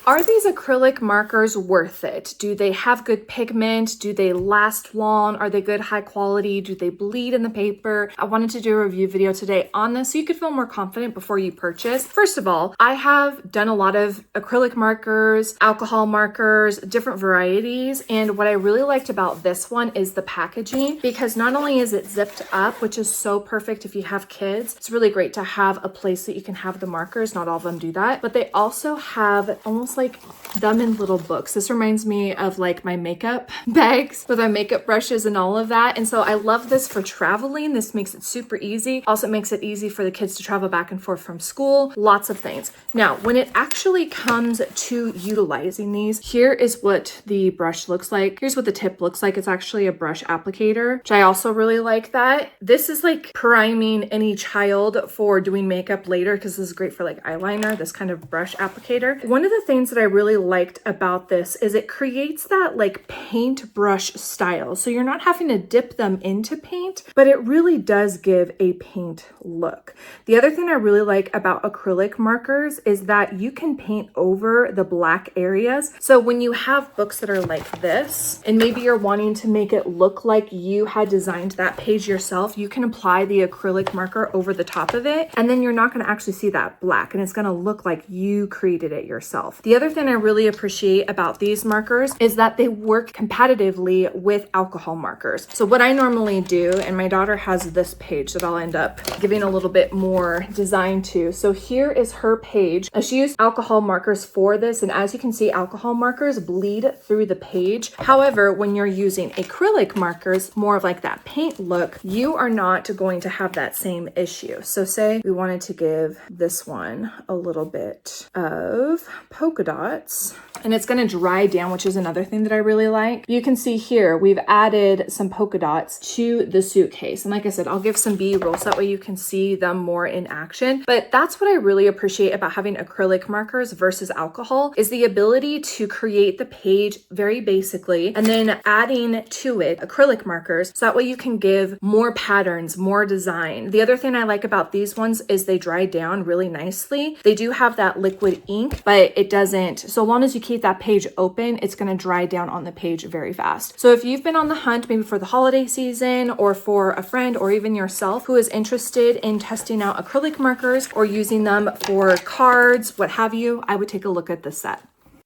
Are these acrylic markers worth it? Do they have good pigment? Do they last long? Are they good high quality? Do they bleed in the paper? I wanted to do a review video today on this so you could feel more confident before you purchase. First of all, I have done a lot of acrylic markers, alcohol markers, different varieties. And what I really liked about this one is the packaging, because not only is it zipped up, which is so perfect if you have kids, it's really great to have a place that you can have the markers. Not all of them do that, but they also have almost like them in little books. This reminds me of like my makeup bags with my makeup brushes and all of that. And so I love this for traveling. This makes it super easy. Also, it makes it easy for the kids to travel back and forth from school. Lots of things. Now, when it actually comes to utilizing these, here is what the brush looks like. Here's what the tip looks like. It's actually a brush applicator, which I also really like that. This is like priming any child for doing makeup later, because this is great for like eyeliner, this kind of brush applicator. One of the things that I really liked about this is it creates that like paintbrush style. So you're not having to dip them into paint, but it really does give a paint look. The other thing I really like about acrylic markers is that you can paint over the black areas. So when you have books that are like this, and maybe you're wanting to make it look like you had designed that page yourself, you can apply the acrylic marker over the top of it, and then you're not going to actually see that black, and it's going to look like you created it yourself. The other thing I really appreciate about these markers is that they work competitively with alcohol markers. So what I normally do, and my daughter has this page that I'll end up giving a little bit more design to. So here is her page. She used alcohol markers for this, and as you can see, alcohol markers bleed through the page. However, when you're using acrylic markers, more of like that paint look, you are not going to have that same issue. So say we wanted to give this one a little bit of polka dots, and it's going to dry down, which is another thing that I really like. You can see here, we've added some polka dots to the suitcase. And like I said, I'll give some B-roll so that way you can see them more in action. But that's what I really appreciate about having acrylic markers versus alcohol, is the ability to create the page very basically, and then adding to it acrylic markers. So that way you can give more patterns, more design. The other thing I like about these ones is they dry down really nicely. They do have that liquid ink, but it doesn't, so long as you keep that page open, it's going to dry down on the page very fast. So if you've been on the hunt maybe for the holiday season, or for a friend or even yourself who is interested in testing out acrylic markers or using them for cards, what have you, I would take a look at this set.